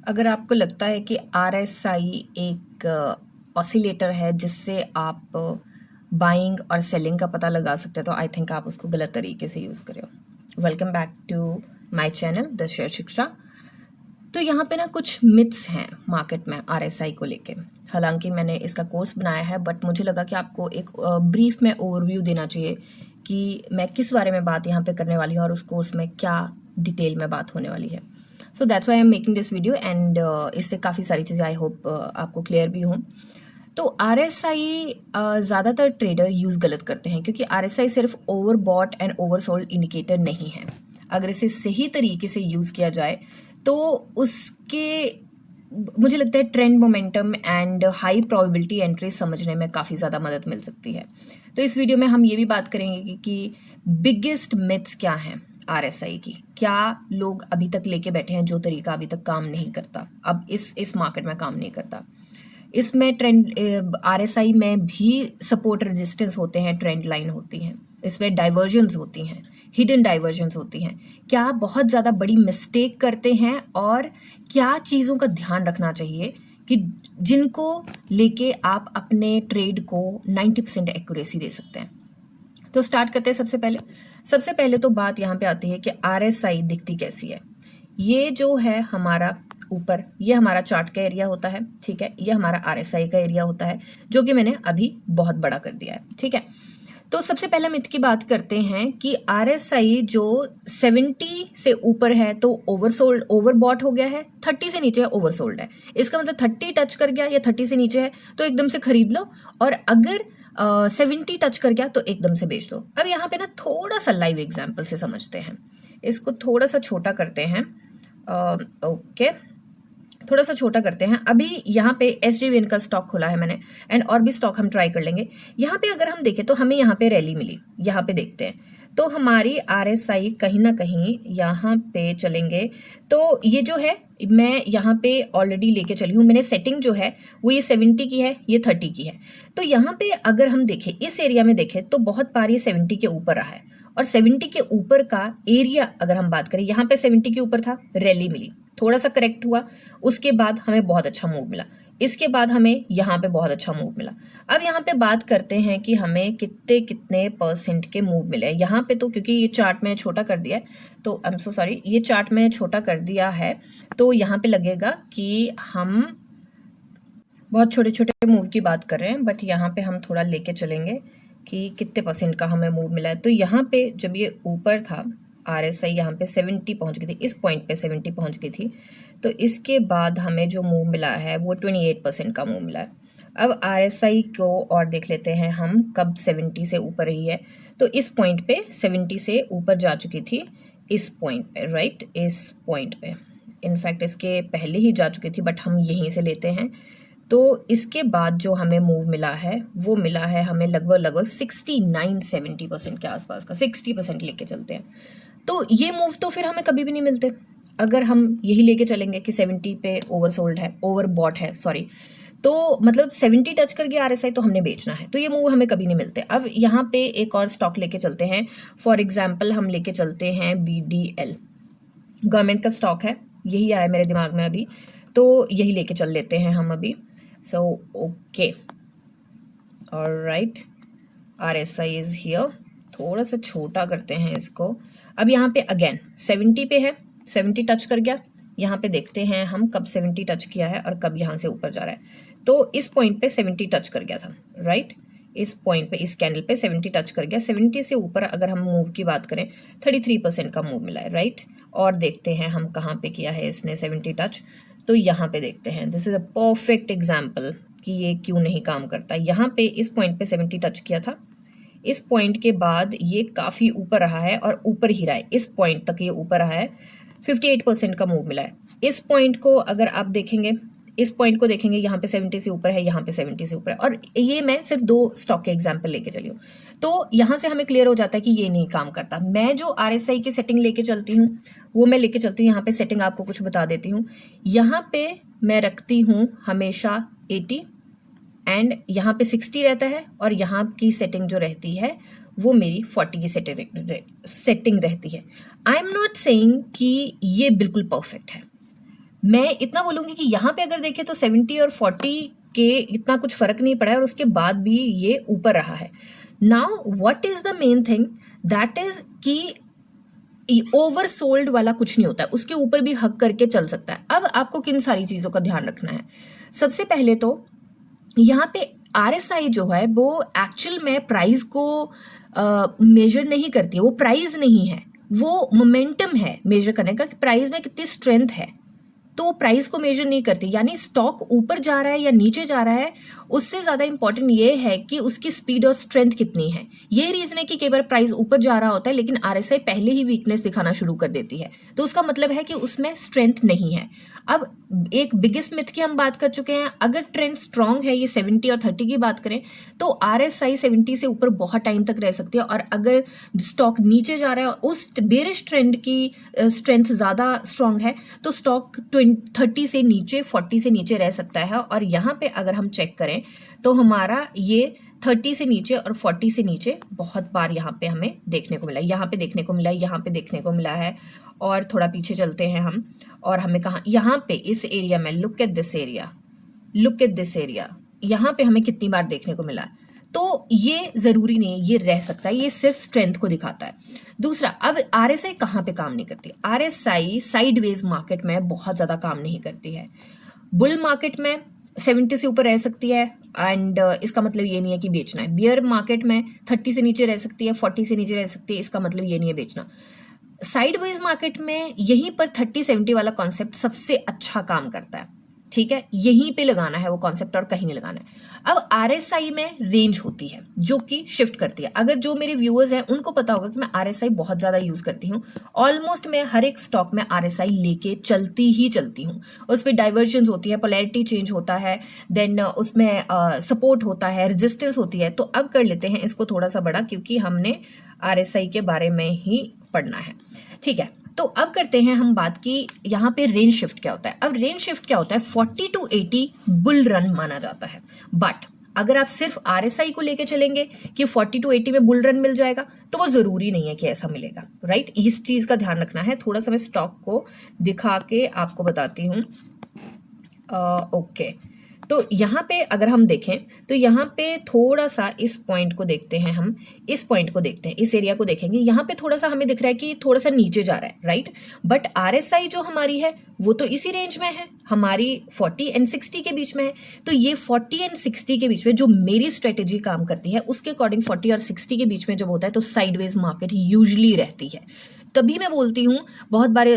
अगर आपको लगता है कि RSI एक ऑसिलेटर है जिससे आप बाइंग और सेलिंग का पता लगा सकते हैं, तो आई थिंक आप उसको गलत तरीके से यूज़ कर रहे हो। Welcome back to my channel the Share Shiksha. तो यहाँ पे ना कुछ मिथ्स हैं मार्केट में RSI को लेके। हालांकि मैंने इसका कोर्स बनाया है, बट मुझे लगा कि आपको एक ब्रीफ में ओवरव्यू देना चाहिए कि मैं किस बारे में बात यहाँ पे करने वाली हूँ और उस कोर्स में क्या डिटेल में बात होने वाली है। So that's why I am making this video and इससे काफ़ी सारी चीज़ें आई होप आपको क्लियर भी हों। तो RSI ज़्यादातर ट्रेडर यूज़ गलत करते हैं, क्योंकि RSI सिर्फ overbought and oversold indicator नहीं है। अगर इसे सही तरीके से यूज़ किया जाए तो उसके मुझे लगता है trend momentum and high probability entry समझने में काफ़ी ज़्यादा मदद मिल सकती है। तो इस वीडियो में हम ये भी बात करेंगे कि बिगेस्ट मिथ्स क्या हैं RSI की, क्या लोग अभी तक लेके बैठे हैं जो तरीका अभी तक काम नहीं करता, अब इस मार्केट में काम नहीं करता। इसमें ट्रेंड RSI में भी सपोर्ट रेजिस्टेंस होते हैं, ट्रेंड लाइन होती हैं, इसमें डाइवर्जन्स होती हैं, हिडन डाइवर्जन्स होती हैं। क्या बहुत ज़्यादा बड़ी मिस्टेक करते हैं और क्या चीज़ों का ध्यान रखना चाहिए कि जिनको लेके आप अपने ट्रेड को 90% एक्यूरेसी दे सकते हैं। तो स्टार्ट करते हैं। सबसे पहले तो बात यहाँ पे आती है कि RSI दिखती कैसी है। ये जो है हमारा ऊपर, ये हमारा चार्ट का एरिया होता है, ठीक है। ये हमारा RSI का एरिया होता है, जो कि मैंने अभी बहुत बड़ा कर दिया है, ठीक है। तो सबसे पहले मिथ की बात करते हैं कि RSI जो 70 से ऊपर है तो ओवरसोल्ड, ओवरबॉट हो गया है, 30 से नीचे है ओवरसोल्ड है। इसका मतलब 30 टच कर गया या 30 से नीचे है तो एकदम से खरीद लो, और अगर 70 टच कर गया तो एकदम से बेच दो। अब यहाँ पे ना थोड़ा सा लाइव एग्जाम्पल से समझते हैं, इसको थोड़ा सा छोटा करते हैं। ओके, थोड़ा सा छोटा करते हैं। अभी यहाँ पे SJVN का स्टॉक खोला है मैंने, एंड और भी स्टॉक हम ट्राई कर लेंगे। यहाँ पे अगर हम देखें तो हमें यहाँ पे रैली मिली, यहाँ पे देखते हैं तो हमारी RSI कहीं ना कहीं यहाँ पे चलेंगे। तो ये जो है मैं यहाँ पे ऑलरेडी लेके चली हूँ, मैंने सेटिंग जो है वो ये 70 की है, ये 30 की है। तो यहाँ पे अगर हम देखें, इस एरिया में देखें तो बहुत बार ये 70 के ऊपर रहा है, और 70 के ऊपर का एरिया अगर हम बात करें, यहाँ पे 70 के ऊपर था, रैली मिली, थोड़ा सा करेक्ट हुआ, उसके बाद हमें बहुत अच्छा मूव मिला, इसके बाद हमें यहाँ पे बहुत अच्छा मूव मिला। अब यहाँ पे बात करते हैं कि हमें कितने कितने परसेंट के मूव मिले यहाँ पे। तो क्योंकि ये चार्ट मैंने छोटा कर दिया है, तो आई एम सो सॉरी, ये चार्ट मैंने छोटा कर दिया है, तो यहाँ पे लगेगा कि हम बहुत छोटे छोटे मूव की बात कर रहे हैं, बट यहाँ पे हम थोड़ा लेके चलेंगे कि कितने परसेंट का हमें मूव मिला है। तो यहाँ पे जब ये ऊपर था, RSI यहाँ पे 70 पहुँच गई थी, इस पॉइंट पे 70 पहुँच गई थी, तो इसके बाद हमें जो मूव मिला है वो 28% का मूव मिला है। अब RSI को और देख लेते हैं हम, कब 70 से ऊपर रही है। तो इस पॉइंट पे 70 से ऊपर जा चुकी थी, इस पॉइंट पे, राइट, इस पॉइंट पे, इनफैक्ट इसके पहले ही जा चुकी थी, बट हम यहीं से लेते हैं। तो इसके बाद जो हमें मूव मिला है वो मिला है हमें लगभग 69-70% के आसपास का, 60% लेके चलते हैं। तो ये मूव तो फिर हमें कभी भी नहीं मिलते अगर हम यही लेके चलेंगे कि 70 पे ओवरसोल्ड है, ओवरबॉट है, सॉरी। तो मतलब 70 टच कर गया RSI तो हमने बेचना है, तो ये मूव हमें कभी नहीं मिलते। अब यहाँ पे एक और स्टॉक लेके चलते हैं। फॉर एग्जाम्पल हम लेके चलते हैं BDL, गवर्नमेंट का स्टॉक है, यही आया मेरे दिमाग में अभी, तो यही लेके चल लेते हैं हम अभी। So okay, alright, RSI is here. थोड़ा सा छोटा करते हैं इसको। अब यहाँ पे अगेन 70 पे है, 70 टच कर गया। यहाँ पे देखते हैं हम कब 70 टच किया है और कब यहाँ से ऊपर जा रहा है। तो इस पॉइंट पे 70 टच कर गया था, राइट, इस पॉइंट पे, इस कैंडल पे 70 टच कर गया। 70 से ऊपर अगर हम मूव की बात करें, 33% का मूव मिला है, राइट। और देखते हैं हम कहाँ पे किया है इसने 70 टच, तो यहाँ पे देखते हैं। This is a perfect example कि ये क्यों नहीं काम करता। यहाँ पे इस पॉइंट पे 70 टच किया था, इस पॉइंट के बाद ये काफ़ी ऊपर रहा है और ऊपर ही रहा है, इस पॉइंट तक ये ऊपर रहा है, 58% का मूव मिला है। इस पॉइंट को अगर आप देखेंगे, इस पॉइंट को देखेंगे, यहाँ पे 70 से ऊपर है, यहाँ पे 70 से ऊपर है, और ये मैं सिर्फ 2 स्टॉक के एग्जाम्पल लेके चली हूँ। तो यहाँ से हमें क्लियर हो जाता है कि ये नहीं काम करता। मैं जो RSI की सेटिंग लेके चलती हूँ वो मैं लेके चलती हूँ, यहाँ पे सेटिंग आपको कुछ बता देती हूँ। यहाँ पे मैं रखती हूँ हमेशा 80, एंड यहाँ पे 60 रहता है, और यहाँ की सेटिंग जो रहती है वो मेरी 40 की सेटिंग रहती है। आई एम नॉट सेइंग कि ये बिल्कुल परफेक्ट है, मैं इतना बोलूँगी कि यहाँ पे अगर देखें तो 70 और 40 के इतना कुछ फ़र्क नहीं पड़ा है और उसके बाद भी ये ऊपर रहा है। Now what is the main thing, that is कि ओवर सोल्ड वाला कुछ नहीं होता है, उसके ऊपर भी हक करके चल सकता है। अब आपको किन सारी चीज़ों का ध्यान रखना है? सबसे पहले तो यहाँ पे RSI जो है वो एक्चुअल में प्राइस को मेजर नहीं करती है, वो प्राइस नहीं है, वो मोमेंटम है मेजर करने का कि प्राइस में कितनी स्ट्रेंथ है। तो वो प्राइस को मेजर नहीं करती, यानी स्टॉक ऊपर जा रहा है या नीचे जा रहा है, उससे ज़्यादा इंपॉर्टेंट ये है कि उसकी स्पीड और स्ट्रेंथ कितनी है। ये रीज़न है कि कई बार प्राइस ऊपर जा रहा होता है लेकिन RSI पहले ही वीकनेस दिखाना शुरू कर देती है, तो उसका मतलब है कि उसमें स्ट्रेंथ नहीं है। अब एक बिगेस्ट मिथ की हम बात कर चुके हैं, अगर ट्रेंड स्ट्रांग है, ये 70 और 30 की बात करें तो RSI 70 से ऊपर बहुत टाइम तक रह सकती है, और अगर स्टॉक नीचे जा रहा है और उस बेरिश ट्रेंड की स्ट्रेंथ ज़्यादा स्ट्रांग है तो स्टॉक 30 से नीचे 40 से नीचे रह सकता है। और यहाँ पे अगर हम चेक करें तो हमारा ये 30 से नीचे और 40 से नीचे बहुत बार यहाँ पे हमें देखने को मिला, यहाँ पे देखने को मिला, यहाँ पे देखने को मिला है। और थोड़ा पीछे चलते हैं हम, और हमें कहाँ, यहाँ पे इस एरिया में, look at this area, look at this area, यहाँ पे हमें कितनी बार देखने को मिला है। तो ये ज़रूरी नहीं है, ये रह सकता है, ये सिर्फ स्ट्रेंथ को दिखाता है। दूसरा, अब RSI कहाँ पे काम नहीं करती? RSI साइडवेज मार्केट में बहुत ज़्यादा काम नहीं करती है। बुल मार्केट में 70 से ऊपर रह सकती है एंड इसका मतलब ये नहीं है कि बेचना है। बियर मार्केट में 30 से नीचे रह सकती है, 40 से नीचे रह सकती है, इसका मतलब ये नहीं है बेचना। साइडवेज मार्केट में यहीं पर 30-70 वाला कॉन्सेप्ट सबसे अच्छा काम करता है, ठीक है, यहीं पे लगाना है वो कॉन्सेप्ट और कहीं नहीं लगाना है। अब RSI में रेंज होती है जो कि शिफ्ट करती है। अगर जो मेरे व्यूअर्स हैं उनको पता होगा कि मैं RSI बहुत ज़्यादा यूज़ करती हूँ, ऑलमोस्ट मैं हर एक स्टॉक में RSI लेके चलती ही चलती हूँ। उस पर डाइवर्जेंस होती है, पोलैरिटी चेंज होता है, देन उसमें सपोर्ट होता है, रेजिस्टेंस होती है। तो अब कर लेते हैं इसको थोड़ा सा बड़ा, क्योंकि हमने RSI के बारे में ही पढ़ना है, ठीक है। तो अब करते हैं हम बात की यहाँ पे रेंज शिफ्ट क्या होता है। अब रेंज शिफ्ट क्या होता है, 40 to 80 बुल रन माना जाता है। बट अगर आप सिर्फ RSI को लेके चलेंगे कि 40 to 80 में बुल रन मिल जाएगा, तो वो ज़रूरी नहीं है कि ऐसा मिलेगा, राइट। इस चीज़ का ध्यान रखना है। थोड़ा सा मैं स्टॉक को दिखा के आपको बताती हूँ। ओके, तो यहाँ पे अगर हम देखें तो यहाँ पे थोड़ा सा इस पॉइंट को देखते हैं, हम इस पॉइंट को देखते हैं, इस एरिया को देखेंगे। यहाँ पे थोड़ा सा हमें दिख रहा है कि थोड़ा सा नीचे जा रहा है, राइट। बट RSI जो हमारी है वो तो इसी रेंज में है, हमारी 40 एंड 60 के बीच में है। तो ये 40 एंड 60 के बीच में जो मेरी स्ट्रेटेजी काम करती है उसके अकॉर्डिंग 40 और 60 के बीच में जब होता है तो साइडवेज मार्केट यूजली रहती है। तभी मैं बोलती हूँ, बहुत बार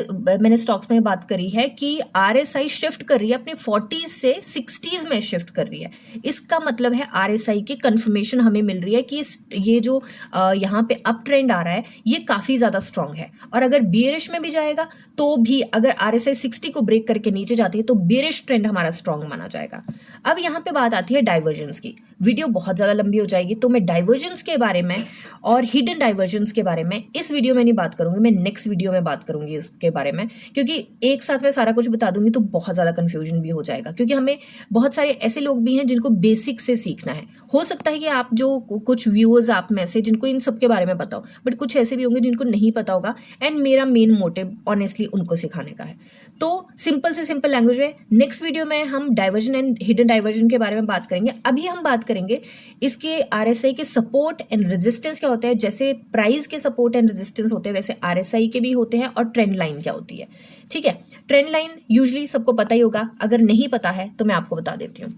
मैंने स्टॉक्स में बात करी है कि RSI शिफ्ट कर रही है, अपने 40s से 60s में शिफ्ट कर रही है। इसका मतलब है RSI की कंफर्मेशन हमें मिल रही है कि ये जो यहाँ पे अप ट्रेंड आ रहा है ये काफ़ी ज़्यादा स्ट्रांग है। और अगर बेरिश में भी जाएगा तो भी अगर RSI 60 को ब्रेक करके नीचे जाती है तो बेरिश ट्रेंड हमारा स्ट्रांग माना जाएगा। अब यहाँ पे बात आती है डाइवर्जेंस की। वीडियो बहुत ज़्यादा लंबी हो जाएगी तो मैं डाइवर्जेंस के बारे में और हिडन डाइवर्जेंस के बारे में इस वीडियो में नहीं बात करूंगी, मैं नेक्स्ट वीडियो में बात करूंगी इसके बारे में, क्योंकि एक साथ मैं सारा कुछ बता दूंगी तो बहुत ज़्यादा कन्फ्यूजन भी हो जाएगा। क्योंकि हमें बहुत सारे ऐसे लोग भी हैं जिनको बेसिक से सीखना है। हो सकता है कि आप जो कुछ व्यूअर्स आप में से जिनको इन सब के बारे में पता हो, बट कुछ ऐसे भी होंगे जिनको नहीं पता होगा, एंड मेरा मेन मोटिव ऑनेस्टली उनको सिखाने का है। तो सिंपल से सिंपल लैंग्वेज में नेक्स्ट वीडियो में हम डाइवर्जन एंड हिडन डाइवर्जन के बारे में बात करेंगे। अभी हम बात करेंगे इसके RSI के सपोर्ट एंड रेजिस्टेंस क्या होता है। जैसे प्राइस के सपोर्ट एंड रेजिस्टेंस होते हैं वैसे RSI के भी होते हैं, और ट्रेंड लाइन क्या होती है, ठीक है। ट्रेंड लाइन यूजुअली सबको पता ही होगा, अगर नहीं पता है तो मैं आपको बता देती हूँ।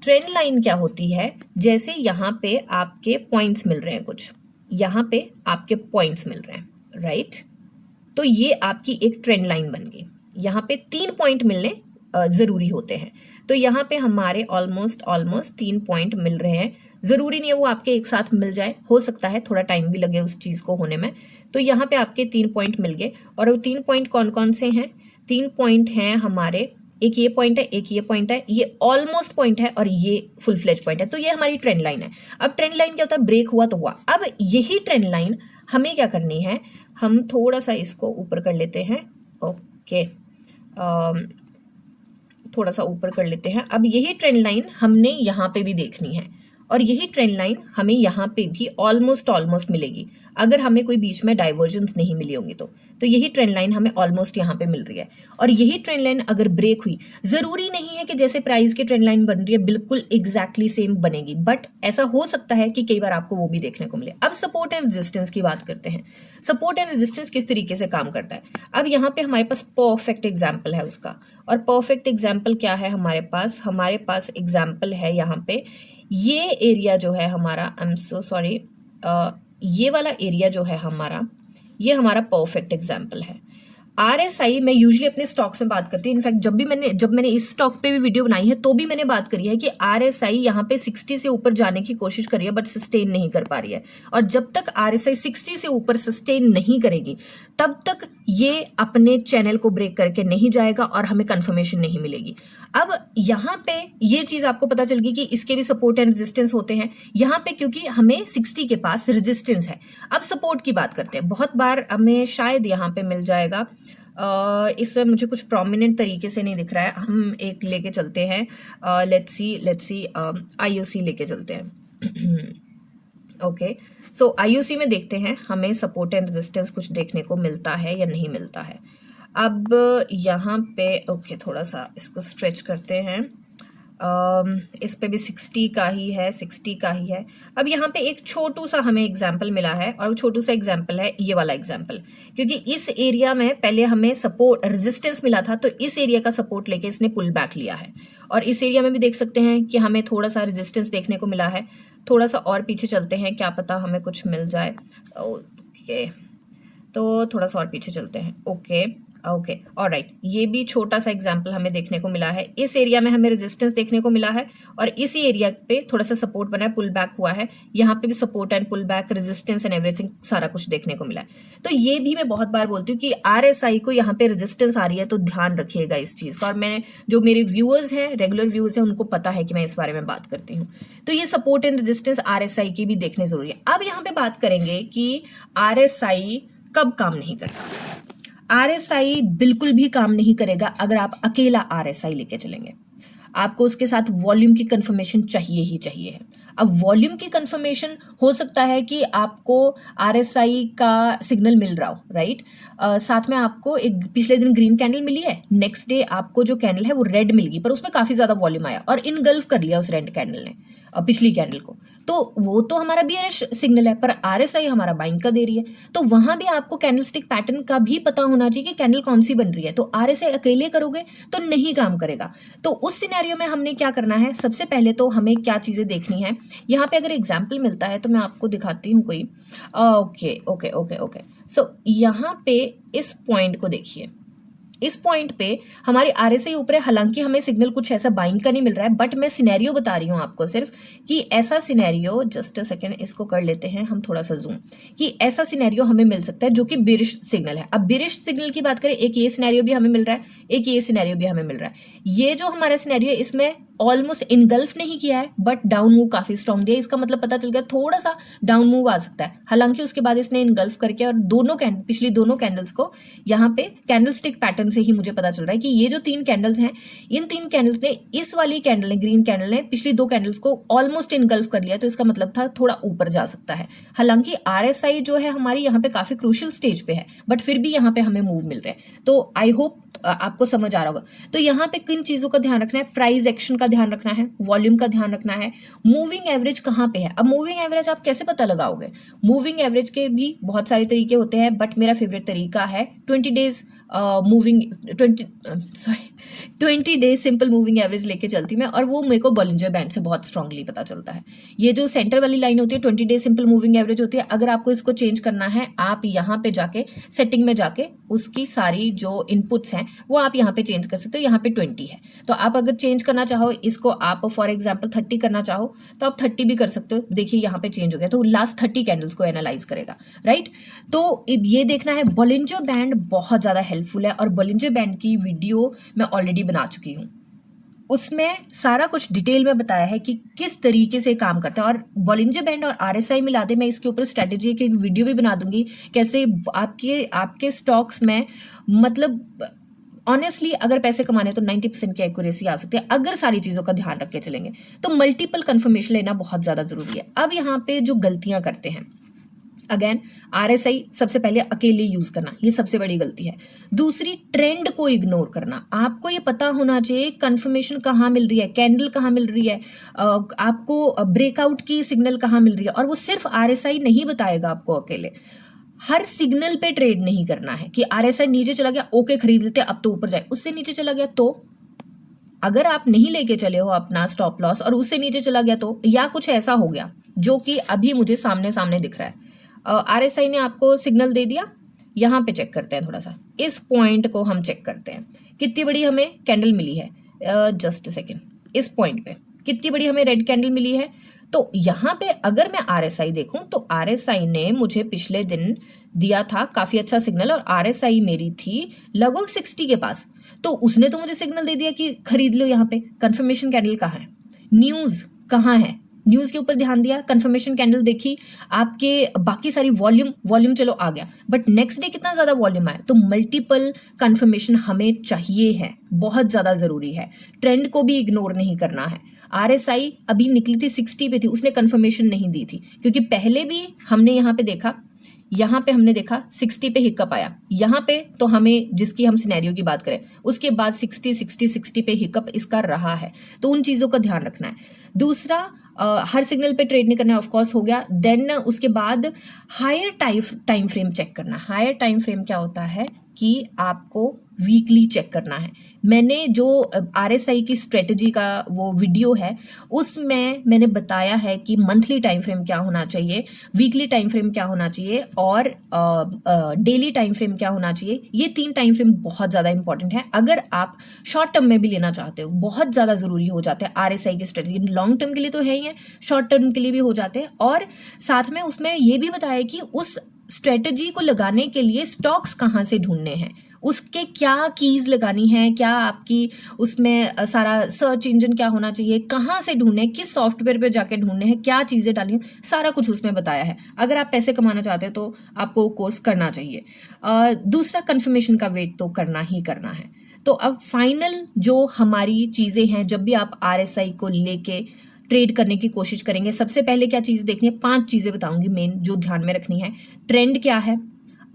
ट्रेंड लाइन क्या होती है, जैसे यहाँ पे आपके पॉइंट्स मिल रहे हैं, कुछ यहाँ पे आपके पॉइंट्स मिल रहे हैं, राइट। तो ये आपकी एक ट्रेंड लाइन बन गई। यहाँ पे 3 पॉइंट मिलने ज़रूरी होते हैं। तो यहाँ पे हमारे ऑलमोस्ट 3 पॉइंट मिल रहे हैं। ज़रूरी नहीं है वो आपके एक साथ मिल जाए, हो सकता है थोड़ा टाइम भी लगे उस चीज़ को होने में। तो यहाँ पे आपके 3 पॉइंट मिल गए, और वो 3 पॉइंट कौन कौन से हैं? 3 पॉइंट हैं हमारे, एक ये पॉइंट है, एक ये पॉइंट है, ये ऑलमोस्ट पॉइंट है, और ये फुल फ्लेज पॉइंट है। तो ये हमारी ट्रेंड लाइन है। अब ट्रेंड लाइन क्या होता है, ब्रेक हुआ तो हुआ। अब यही ट्रेंड लाइन हमें क्या करनी है, हम थोड़ा सा इसको ऊपर कर लेते हैं, ओके, थोड़ा सा ऊपर कर लेते हैं। अब यही ट्रेंड लाइन हमने यहाँ पे भी देखनी है, और यही ट्रेंड लाइन हमें यहाँ पे भी ऑलमोस्ट मिलेगी अगर हमें कोई बीच में डाइवर्जेंस नहीं मिली होंगी तो यही ट्रेंड लाइन हमें ऑलमोस्ट यहाँ पे मिल रही है। और यही ट्रेंड लाइन अगर ब्रेक हुई, जरूरी नहीं है कि जैसे प्राइस की ट्रेंड लाइन बन रही है बिल्कुल एग्जैक्टली सेम बनेगी, बट ऐसा हो सकता है कि कई बार आपको वो भी देखने को मिले। अब सपोर्ट एंड रेजिस्टेंस की बात करते हैं। सपोर्ट एंड रेजिस्टेंस किस तरीके से काम करता है। अब यहाँ पे हमारे पास परफेक्ट एग्जाम्पल है उसका, और परफेक्ट एग्जाम्पल क्या है हमारे पास एग्जाम्पल है यहाँ पे ये एरिया जो है हमारा, आई एम सो सॉरी, ये वाला एरिया जो है हमारा, ये हमारा परफेक्ट एग्जाम्पल है। RSI मैं यूजुअली अपने स्टॉक्स में बात करती हूँ, इनफैक्ट जब मैंने इस स्टॉक पे भी वीडियो बनाई है तो भी मैंने बात करी है कि RSI यहाँ पे 60 से ऊपर जाने की कोशिश करी है बट सस्टेन नहीं कर पा रही है, और जब तक RSI 60 से ऊपर सस्टेन नहीं करेगी तब तक ये अपने चैनल को ब्रेक करके नहीं जाएगा और हमें कंफर्मेशन नहीं मिलेगी। अब यहाँ पे ये चीज आपको पता चल गई कि इसके भी सपोर्ट एंड रेजिस्टेंस होते हैं यहाँ पे, क्योंकि हमें 60 के पास रेजिस्टेंस है। अब सपोर्ट की बात करते हैं, बहुत बार हमें शायद यहाँ पे मिल जाएगा, इसमें मुझे कुछ प्रोमिनेंट तरीके से नहीं दिख रहा है, हम एक लेके चलते हैं, लेट्स सी IOC लेके चलते हैं। ओके, सो IOC में देखते हैं हमें सपोर्ट एंड रेजिस्टेंस कुछ देखने को मिलता है या नहीं मिलता है। अब यहाँ पे ओके थोड़ा सा इसको स्ट्रेच करते हैं, इस पे भी 60 का ही है। अब यहाँ पे एक छोटू सा हमें एग्जाम्पल मिला है, और वो छोटू सा एग्जाम्पल है ये वाला एग्जाम्पल, क्योंकि इस एरिया में पहले हमें सपोर्ट रेजिस्टेंस मिला था तो इस एरिया का सपोर्ट लेके इसने पुल बैक लिया है, और इस एरिया में भी देख सकते हैं कि हमें थोड़ा सा रेजिस्टेंस देखने को मिला है। थोड़ा सा और पीछे चलते हैं, क्या पता हमें कुछ मिल जाए। ओके, तो थोड़ा सा और पीछे चलते हैं। ओके ऑलराइट, ये भी छोटा सा एग्जांपल हमें देखने को मिला है। इस एरिया में हमें रेजिस्टेंस देखने को मिला है और इसी एरिया पे थोड़ा सा सपोर्ट बना है, पुल बैक हुआ है। यहाँ पे भी support and pull back, resistance and everything सारा कुछ देखने को मिला है। तो ये भी मैं बहुत बार बोलती हूँ कि RSI को यहाँ पे रेजिस्टेंस आ रही है तो ध्यान रखिएगा इस चीज का, और मैंने जो मेरे व्यूअर्स हैं, रेगुलर व्यूअर्स हैं, उनको पता है कि मैं इस बारे में बात करती हूँ। तो ये सपोर्ट एंड रेजिस्टेंस RSI की भी देखने जरूरी है। अब यहाँ पे बात करेंगे कि RSI कब काम नहीं करता। RSI बिल्कुल भी काम नहीं करेगा अगर आप अकेला RSI लेके चलेंगे। आपको उसके साथ वॉल्यूम की कंफर्मेशन चाहिए ही चाहिए है। अब वॉल्यूम की कंफर्मेशन हो सकता है कि आपको RSI का सिग्नल मिल रहा हो, राइट, साथ में आपको एक पिछले दिन ग्रीन कैंडल मिली है, नेक्स्ट डे आपको जो कैंडल है वो रेड मिल गई, पर उसमें काफी ज्यादा वॉल्यूम आया और इनगल्फ कर लिया उस रेड कैंडल ने पिछली कैंडल को, तो वो तो हमारा बियरिश सिग्नल है, पर RSI हमारा बाइंग का दे रही है। तो वहां भी आपको कैंडलस्टिक पैटर्न का भी पता होना चाहिए कि कैंडल कौन सी बन रही है। तो RSI अकेले करोगे तो नहीं काम करेगा। तो उस सिनेरियो में हमने क्या करना है, सबसे पहले तो हमें क्या चीजें देखनी है। यहाँ पे अगर एग्जाम्पल मिलता है तो मैं आपको दिखाती हूँ कोई। ओके, सो यहाँ पे इस पॉइंट को देखिए, इस पॉइंट पे हमारी RSI ऊपर है, हालांकि हमें सिग्नल कुछ ऐसा बाइंग का नहीं मिल रहा है, बट मैं सिनेरियो बता रही हूँ आपको सिर्फ कि ऐसा सिनेरियो, जस्ट अ सेकेंड इसको कर लेते हैं हम थोड़ा सा जूम, कि ऐसा सिनेरियो हमें मिल सकता है जो कि बिरिश सिग्नल है। अब बिरिश सिग्नल की बात करें, एक ये सिनेरियो भी हमें मिल रहा है, एक ये सिनेरियो भी हमें मिल रहा है। ये जो हमारा सिनेरियो इसमें ऑलमोस्ट इनगल्फ नहीं किया है बट डाउन मूव काफी स्ट्रॉन्ग दिया, इसका मतलब पता चल गया थोड़ा सा डाउन मूव आ सकता है। हालांकि उसके बाद इसने इनगल्फ करके और पिछली दोनों कैंडल्स को यहाँ पे कैंडलस्टिक पैटर्न से ही मुझे पता चल रहा है कि ये जो 3 कैंडल्स हैं, इन 3 कैंडल्स ने, इस वाली कैंडल ने, ग्रीन कैंडल ने पिछली 2 कैंडल्स को ऑलमोस्ट इनगल्फ कर लिया, तो इसका मतलब था थोड़ा ऊपर जा सकता है। हालांकि RSI जो है हमारी यहाँ पे काफी क्रूशियल स्टेज पे है, बट फिर भी यहाँ पे हमें मूव मिल रहे हैं। तो आई होप आपको समझ आ रहा होगा। तो यहाँ पे किन चीजों का ध्यान रखना है, प्राइस एक्शन का ध्यान रखना है, वॉल्यूम का ध्यान रखना है, मूविंग एवरेज कहाँ पे है। अब मूविंग एवरेज आप कैसे पता लगाओगे, मूविंग एवरेज के भी बहुत सारे तरीके होते हैं, बट मेरा फेवरेट तरीका है 20 days moving 20 days simple moving average लेके चलती मैं, और वो मेरे को बॉलिंजर बैंड से बहुत स्ट्रांगली पता चलता है। ये जो सेंटर वाली लाइन होती है 20 डेज सिंपल मूविंग एवरेज होती है। अगर आपको इसको चेंज करना है, आप यहाँ पे जाके सेटिंग में जाके उसकी सारी जो इनपुट्स हैं वो आप यहाँ पे चेंज कर सकते हो। यहाँ पे 20 है, तो आप अगर चेंज करना चाहो इसको, आप फॉर एग्जाम्पल 30 करना चाहो तो आप 30 भी कर सकते हो। देखिए यहाँ पे चेंज हो गया, तो लास्ट 30 कैंडल्स को एनालाइज करेगा, राइट। तो ये देखना है, बॉलिंजर बैंड बहुत ज्यादा हेल्पफुल है, और बॉलिंजर बैंड की वीडियो मैं ऑलरेडी बना चुकी हूँ। उसमें सारा कुछ डिटेल में बताया है कि किस तरीके से काम करता है, और बॉलिंजर बैंड और RSI मिला दे, मैं इसके ऊपर स्ट्रेटेजी की वीडियो भी बना दूंगी, कैसे आपके स्टॉक्स में मतलब ऑनेस्टली अगर पैसे कमाने तो 90% की एक्यूरेसी आ सकती है अगर सारी चीज़ों का ध्यान रख के चलेंगे। तो मल्टीपल कंफर्मेशन लेना बहुत ज़्यादा ज़रूरी है। अब यहाँ पे जो गलतियां करते हैं, अगेन आरएसआई सबसे पहले अकेले यूज करना, ये सबसे बड़ी गलती है। दूसरी, ट्रेंड को इग्नोर करना। आपको ये पता होना चाहिए कंफर्मेशन कहाँ मिल रही है, कैंडल कहाँ मिल रही है, आपको ब्रेकआउट की सिग्नल कहाँ मिल रही है। और वो सिर्फ आरएसआई नहीं बताएगा आपको अकेले, हर सिग्नल पे ट्रेड नहीं करना है कि आरएसआई नीचे चला गया ओके खरीद लेते अब तो ऊपर जाए, उससे नीचे चला गया तो अगर आप नहीं लेके चले हो अपना स्टॉप लॉस और उससे नीचे चला गया तो, या कुछ ऐसा हो गया जो कि अभी मुझे सामने सामने दिख रहा है, आरएसआई ने आपको सिग्नल दे दिया, यहाँ पे चेक करते हैं थोड़ा सा, इस पॉइंट को हम चेक करते हैं कितनी बड़ी हमें कैंडल मिली है। जस्ट सेकेंड, इस पॉइंट पे कितनी बड़ी हमें रेड कैंडल मिली है। तो यहाँ पे अगर मैं आरएसआई देखूं तो आरएसआई ने मुझे पिछले दिन दिया था काफी अच्छा सिग्नल और आरएसआई मेरी थी लगभग 60 के पास, तो उसने तो मुझे सिग्नल दे दिया कि खरीद लो। यहाँ पे कंफर्मेशन कैंडल कहाँ है, न्यूज कहाँ है, न्यूज के ऊपर ध्यान दिया, कंफर्मेशन कैंडल देखी, आपके बाकी सारी वॉल्यूम चलो आ गया, बट नेक्स्ट डे कितना ज्यादा वॉल्यूम आया। तो मल्टीपल कंफर्मेशन हमें चाहिए है, बहुत ज्यादा जरूरी है। ट्रेंड को भी इग्नोर नहीं करना है। आरएसआई अभी निकली थी 60 पे थी, उसने कंफर्मेशन नहीं दी थी, क्योंकि पहले भी हमने यहाँ पे देखा, यहाँ पे हमने देखा 60 पे हिकअप आया, यहाँ पे तो हमें जिसकी हम सिनेरियो की बात करें उसके बाद 60 पे हिकअप इसका रहा है, तो उन चीजों का ध्यान रखना है। दूसरा, हर सिग्नल पे ट्रेड नहीं करना, ऑफ कोर्स हो गया। देन उसके बाद हायर टाइम फ्रेम चेक करना। हायर टाइम फ्रेम क्या होता है कि आपको वीकली चेक करना है। मैंने जो आरएसआई की स्ट्रेटजी का वो वीडियो है उसमें मैंने बताया है कि मंथली टाइम फ्रेम क्या होना चाहिए, वीकली टाइम फ्रेम क्या होना चाहिए और डेली टाइम फ्रेम क्या होना चाहिए। ये 3 टाइम फ्रेम बहुत ज़्यादा इंपॉर्टेंट है। अगर आप शॉर्ट टर्म में भी लेना चाहते हो, बहुत ज़्यादा ज़रूरी हो जाते हैं आरएसआई की स्ट्रेटजी। लॉन्ग टर्म के लिए तो है ही है, शॉर्ट टर्म के लिए भी हो जाते हैं। और साथ में उसमें ये भी बताया कि उस स्ट्रेटजी को लगाने के लिए स्टॉक्स कहाँ से ढूंढने हैं, उसके क्या कीज लगानी है, क्या आपकी उसमें सारा सर्च इंजन क्या होना चाहिए, कहाँ से ढूंढने, किस सॉफ्टवेयर पे जाके ढूंढने हैं, क्या चीज़ें डालनी है, सारा कुछ उसमें बताया है। अगर आप पैसे कमाना चाहते हैं तो आपको कोर्स करना चाहिए। दूसरा, कंफर्मेशन का वेट तो करना ही करना है। तो अब फाइनल जो हमारी चीज़ें हैं, जब भी आप आरएसआई को लेके ट्रेड करने की कोशिश करेंगे, सबसे पहले क्या चीज़ देखनी है, 5 चीज़ें बताऊंगी मेन जो ध्यान में रखनी है। ट्रेंड क्या है,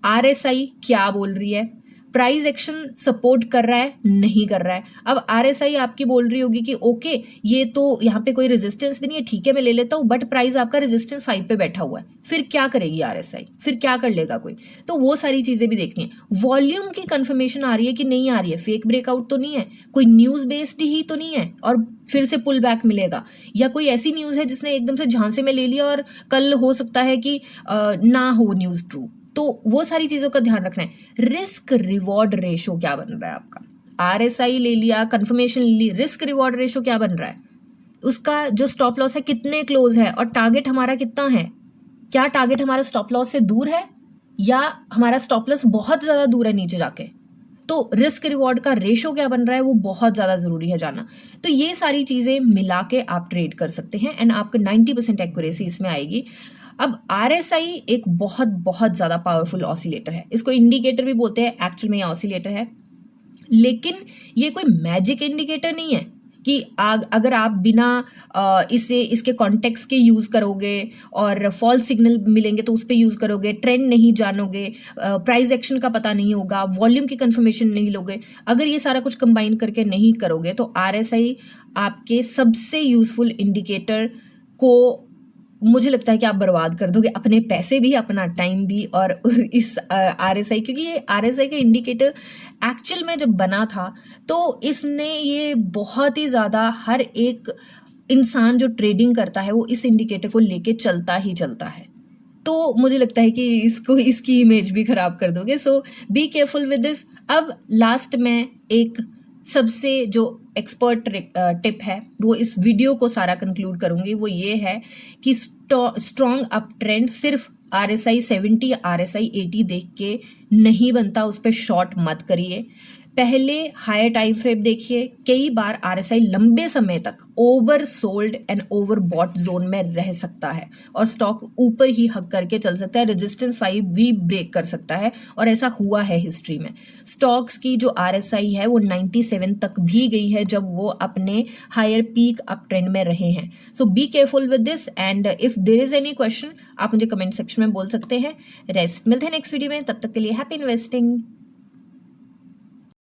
आरएसआई क्या बोल रही है, प्राइस एक्शन सपोर्ट कर रहा है नहीं कर रहा है। अब आरएसआई आपकी बोल रही होगी कि ओके ये तो यहाँ पे कोई रेजिस्टेंस भी नहीं है, ठीक है मैं ले लेता हूँ, बट प्राइस आपका रेजिस्टेंस 5 पे बैठा हुआ है, फिर क्या करेगी आरएसआई, फिर क्या कर लेगा कोई, तो वो सारी चीजें भी देखनी है। वॉल्यूम की कंफर्मेशन आ रही है कि नहीं आ रही है, फेक ब्रेकआउट तो नहीं है, कोई न्यूज बेस्ड ही तो नहीं है और फिर से पुल बैक मिलेगा, या कोई ऐसी न्यूज है जिसने एकदम से झांसे में ले लिया और कल हो सकता है कि ना हो न्यूज ट्रू। तो वो सारी चीजों का ध्यान रखना है। रिस्क रिवॉर्ड रेशो क्या बन रहा है आपका, आरएसआई ले लिया, कंफर्मेशन ले ली, रिस्क रिवॉर्ड रेशो क्या बन रहा है, उसका जो स्टॉप लॉस है कितने क्लोज है और टारगेट हमारा कितना है, क्या टारगेट हमारा स्टॉप लॉस से दूर है या हमारा स्टॉप लॉस बहुत ज्यादा दूर है नीचे जाके। तो रिस्क रिवॉर्ड का रेशो क्या बन रहा है वो बहुत ज्यादा जरूरी है जानना। तो ये सारी चीजें मिला के आप ट्रेड कर सकते हैं एंड आपको 90% एक्यूरेसी इसमें आएगी। अब आरएसआई एक बहुत बहुत ज्यादा पावरफुल ऑसिलेटर है, इसको इंडिकेटर भी बोलते हैं, एक्चुअल में ये ऑसिलेटर है, लेकिन ये कोई मैजिक इंडिकेटर नहीं है कि अगर आप बिना इसे इसके कॉन्टेक्स्ट के यूज करोगे और फॉल्स सिग्नल मिलेंगे तो उस पर यूज करोगे, ट्रेंड नहीं जानोगे, प्राइस एक्शन का पता नहीं होगा, वॉल्यूम की कंफर्मेशन नहीं लोगे, अगर ये सारा कुछ कंबाइन करके नहीं करोगे तो आरएसआई आपके सबसे यूजफुल इंडिकेटर को मुझे लगता है कि आप बर्बाद कर दोगे, अपने पैसे भी, अपना टाइम भी। और इस आरएसआई, क्योंकि ये आरएसआई का इंडिकेटर एक्चुअल में जब बना था तो इसने ये बहुत ही ज़्यादा, हर एक इंसान जो ट्रेडिंग करता है वो इस इंडिकेटर को लेके चलता ही चलता है। तो मुझे लगता है कि इसको, इसकी इमेज भी खराब कर दोगे, सो बी केयरफुल विद दिस। अब लास्ट में एक सबसे जो एक्सपर्ट टिप है वो इस वीडियो को सारा कंक्लूड करूंगी, वो ये है कि स्ट्रॉन्ग अप ट्रेंड सिर्फ RSI 70 RSI 80 देख के नहीं बनता, उस पर शॉर्ट मत करिए। पहले हायर टाइम फ्रेम देखिए, कई बार आरएसआई लंबे समय तक oversold and overbought zone में रह सकता है और स्टॉक ऊपर ही हक करके चल सकता है, रेजिस्टेंस 5 भी ब्रेक कर सकता है और ऐसा हुआ है हिस्ट्री में। स्टॉक्स की जो आरएसआई है वो 97 तक भी गई है जब वो अपने हायर पीक अप ट्रेंड में रहे हैं। So be careful with this and if there is any question आप मुझे कमेंट सेक्शन में बोल सकते हैं। रेस्ट मिलते हैं नेक्स्ट वीडियो में, तब तक के लिए हैप्पी इन्वेस्टिंग।